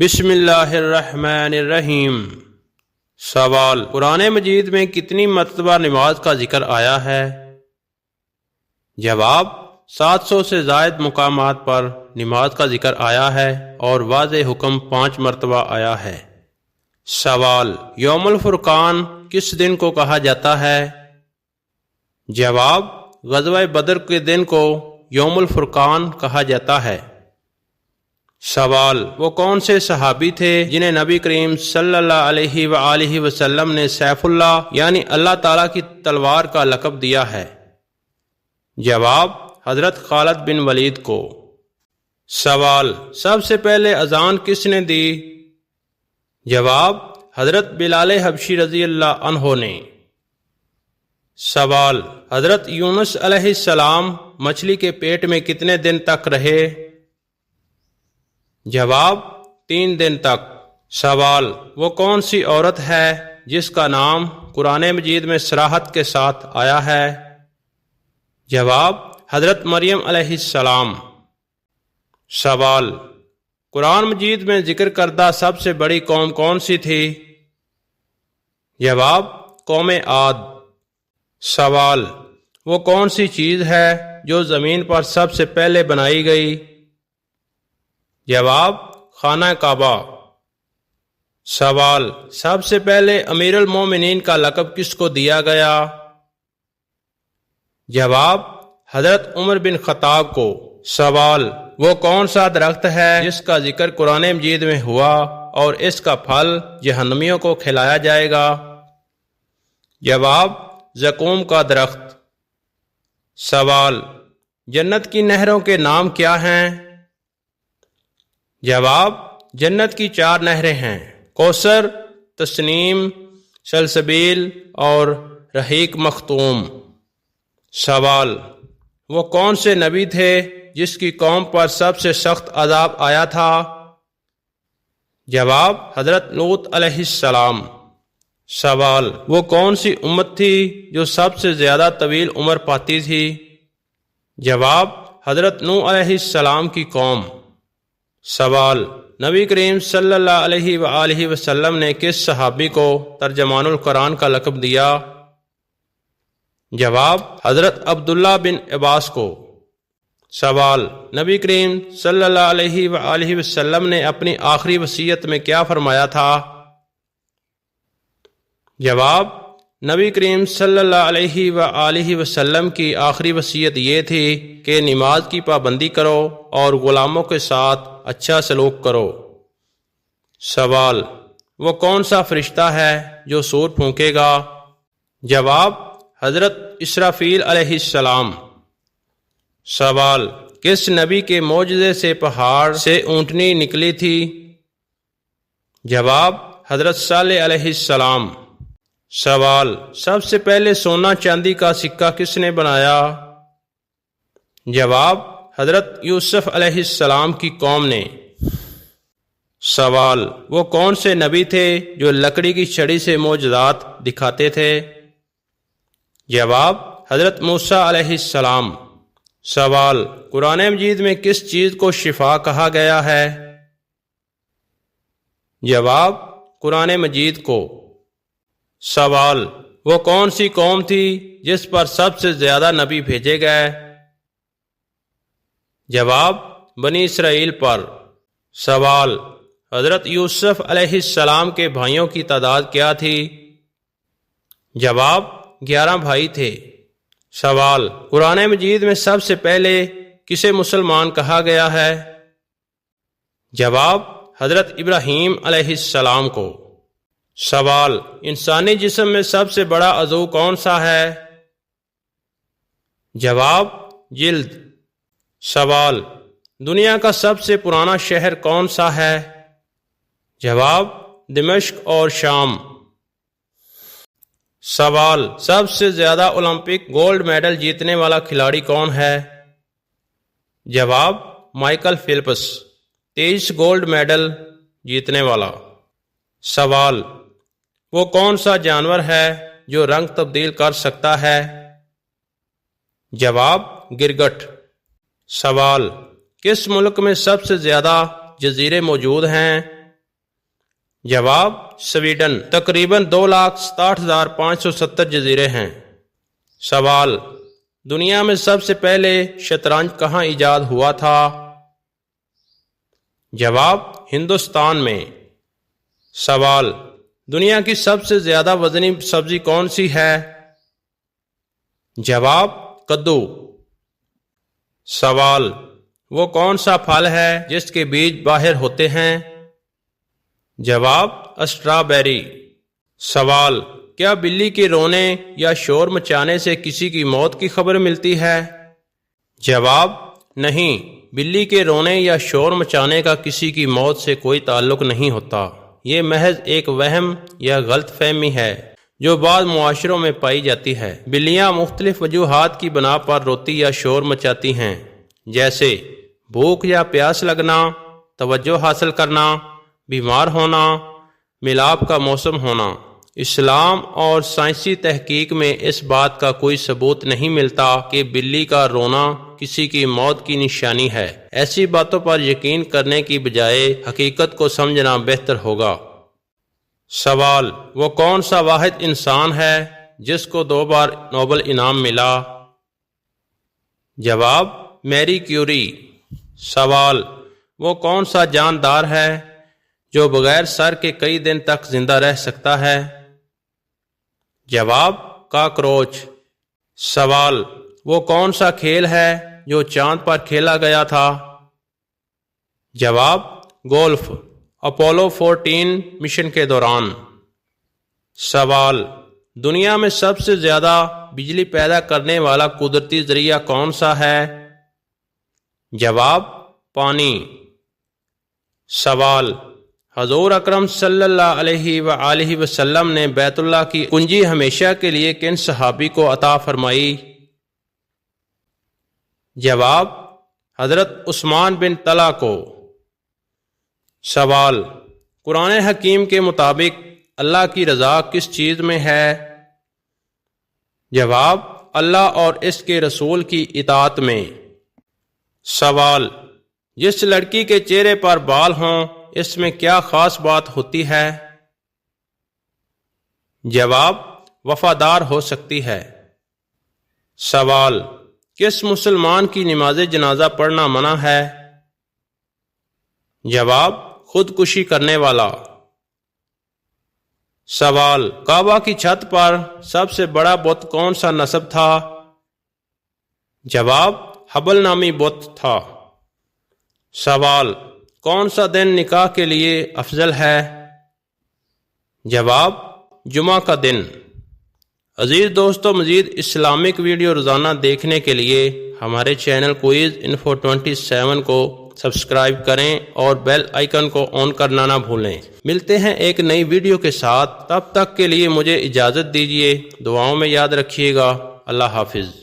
بسم اللہ الرحمن الرحیم۔ سوال: قرآن مجید میں کتنی مرتبہ نماز کا ذکر آیا ہے؟ جواب: 700 سے زائد مقامات پر نماز کا ذکر آیا ہے اور واضح حکم 5 مرتبہ آیا ہے۔ سوال: یوم الفرقان کس دن کو کہا جاتا ہے؟ جواب: غزوہ بدر کے دن کو یوم الفرقان کہا جاتا ہے۔ سوال: وہ کون سے صحابی تھے جنہیں نبی کریم صلی اللہ علیہ وآلہ وسلم نے سیف اللہ یعنی اللہ تعالیٰ کی تلوار کا لقب دیا ہے؟ جواب: حضرت خالد بن ولید کو۔ سوال: سب سے پہلے اذان کس نے دی؟ جواب: حضرت بلال حبشی رضی اللہ عنہ نے۔ سوال: حضرت یونس علیہ السلام مچھلی کے پیٹ میں کتنے دن تک رہے؟ جواب: 3 دن تک۔ سوال: وہ کون سی عورت ہے جس کا نام قرآن مجید میں صراحت کے ساتھ آیا ہے؟ جواب: حضرت مریم علیہ السلام۔ سوال: قرآن مجید میں ذکر کردہ سب سے بڑی قوم کون سی تھی؟ جواب: قوم عاد۔ سوال: وہ کون سی چیز ہے جو زمین پر سب سے پہلے بنائی گئی؟ جواب: خانہ کعبہ۔ سوال: سب سے پہلے امیر المومنین کا لقب کس کو دیا گیا؟ جواب: حضرت عمر بن خطاب کو۔ سوال: وہ کون سا درخت ہے جس کا ذکر قرآن مجید میں ہوا اور اس کا پھل جہنمیوں کو کھلایا جائے گا؟ جواب: زقوم کا درخت۔ سوال: جنت کی نہروں کے نام کیا ہیں؟ جواب: جنت کی 4 نہریں ہیں: کوثر، تسنیم، سلسبیل اور رحیق مختوم۔ سوال: وہ کون سے نبی تھے جس کی قوم پر سب سے سخت عذاب آیا تھا؟ جواب: حضرت لوط علیہ السلام۔ سوال: وہ کون سی امت تھی جو سب سے زیادہ طویل عمر پاتی تھی؟ جواب: حضرت نوح علیہ السلام کی قوم۔ سوال: نبی کریم صلی اللہ علیہ وآلہ وسلم نے کس صحابی کو ترجمان القرآن کا لقب دیا؟ جواب: حضرت عبداللہ بن عباس کو۔ سوال: نبی کریم صلی اللہ علیہ وآلہ وسلم نے اپنی آخری وصیت میں کیا فرمایا تھا؟ جواب: نبی کریم صلی اللہ علیہ وآلہ وسلم کی آخری وصیت یہ تھی کہ نماز کی پابندی کرو اور غلاموں کے ساتھ اچھا سلوک کرو۔ سوال: وہ کون سا فرشتہ ہے جو سور پھونکے گا؟ جواب: حضرت اسرافیل علیہ السلام۔ سوال: کس نبی کے معجزے سے پہاڑ سے اونٹنی نکلی تھی؟ جواب: حضرت صالح علیہ السلام۔ سوال: سب سے پہلے سونا چاندی کا سکہ کس نے بنایا؟ جواب: حضرت یوسف علیہ السلام کی قوم نے۔ سوال: وہ کون سے نبی تھے جو لکڑی کی چھڑی سے معجزات دکھاتے تھے؟ جواب: حضرت موسیٰ علیہ السلام۔ سوال: قرآن مجید میں کس چیز کو شفا کہا گیا ہے؟ جواب: قرآن مجید کو۔ سوال: وہ کون سی قوم تھی جس پر سب سے زیادہ نبی بھیجے گئے؟ جواب: بنی اسرائیل پر۔ سوال: حضرت یوسف علیہ السلام کے بھائیوں کی تعداد کیا تھی؟ جواب: 11 بھائی تھے۔ سوال: قرآن مجید میں سب سے پہلے کسے مسلمان کہا گیا ہے؟ جواب: حضرت ابراہیم علیہ السلام کو۔ سوال: انسانی جسم میں سب سے بڑا عضو کون سا ہے؟ جواب: جلد۔ سوال: دنیا کا سب سے پرانا شہر کون سا ہے؟ جواب: دمشق اور شام۔ سوال: سب سے زیادہ اولمپک گولڈ میڈل جیتنے والا کھلاڑی کون ہے؟ جواب: مائیکل فیلپس، 23 گولڈ میڈل جیتنے والا۔ سوال: وہ کون سا جانور ہے جو رنگ تبدیل کر سکتا ہے؟ جواب: گرگٹ۔ سوال: کس ملک میں سب سے زیادہ جزیرے موجود ہیں؟ جواب سویڈن، تقریباً 2,67,570 جزیرے ہیں۔ سوال، دنیا میں سب سے پہلے شطرنج کہاں ایجاد ہوا تھا؟ جواب ہندوستان میں۔ سوال، دنیا کی سب سے زیادہ وزنی سبزی کون سی ہے؟ جواب کدو۔ سوال، وہ کون سا پھل ہے جس کے بیج باہر ہوتے ہیں؟ جواب اسٹرابیری۔ سوال، کیا بلی کے رونے یا شور مچانے سے کسی کی موت کی خبر ملتی ہے؟ جواب نہیں، بلی کے رونے یا شور مچانے کا کسی کی موت سے کوئی تعلق نہیں ہوتا، یہ محض ایک وہم یا غلط فہمی ہے جو بعض معاشروں میں پائی جاتی ہے۔ بلیاں مختلف وجوہات کی بنا پر روتی یا شور مچاتی ہیں، جیسے بھوک یا پیاس لگنا، توجہ حاصل کرنا، بیمار ہونا، میلاب کا موسم ہونا۔ اسلام اور سائنسی تحقیق میں اس بات کا کوئی ثبوت نہیں ملتا کہ بلی کا رونا کسی کی موت کی نشانی ہے۔ ایسی باتوں پر یقین کرنے کی بجائے حقیقت کو سمجھنا بہتر ہوگا۔ سوال، وہ کون سا واحد انسان ہے جس کو 2 بار نوبل انعام ملا؟ جواب میری کیوری۔ سوال، وہ کون سا جاندار ہے جو بغیر سر کے کئی دن تک زندہ رہ سکتا ہے؟ جواب کاکروچ۔ سوال، وہ کون سا کھیل ہے جو چاند پر کھیلا گیا تھا؟ جواب گولف، اپولو 14 مشن کے دوران۔ سوال، دنیا میں سب سے زیادہ بجلی پیدا کرنے والا قدرتی ذریعہ کون سا ہے؟ جواب پانی۔ سوال، حضور اکرم صلی اللہ علیہ وآلہ وسلم نے بیت اللہ کی کنجی ہمیشہ کے لیے کن صحابی کو عطا فرمائی؟ جواب حضرت عثمان بن طلحہ کو۔ سوال، قرآن حکیم کے مطابق اللہ کی رضا کس چیز میں ہے؟ جواب اللہ اور اس کے رسول کی اطاعت میں۔ سوال، جس لڑکی کے چہرے پر بال ہوں اس میں کیا خاص بات ہوتی ہے؟ جواب وفادار ہو سکتی ہے۔ سوال، کس مسلمان کی نماز جنازہ پڑھنا منع ہے؟ جواب خودکشی کرنے والا۔ سوال، کعبہ کی چھت پر سب سے بڑا بت کون سا نصب تھا؟ جواب حبل نامی بت تھا۔ سوال، کون سا دن نکاح کے لیے افضل ہے؟ جواب جمعہ کا دن۔ عزیز دوستو، مزید اسلامک ویڈیو روزانہ دیکھنے کے لیے ہمارے چینل کوئز انفو 27 کو سبسکرائب کریں اور بیل آئیکن کو آن کرنا نہ بھولیں۔ ملتے ہیں ایک نئی ویڈیو کے ساتھ، تب تک کے لیے مجھے اجازت دیجیے، دعاؤں میں یاد رکھیے گا۔ اللہ حافظ۔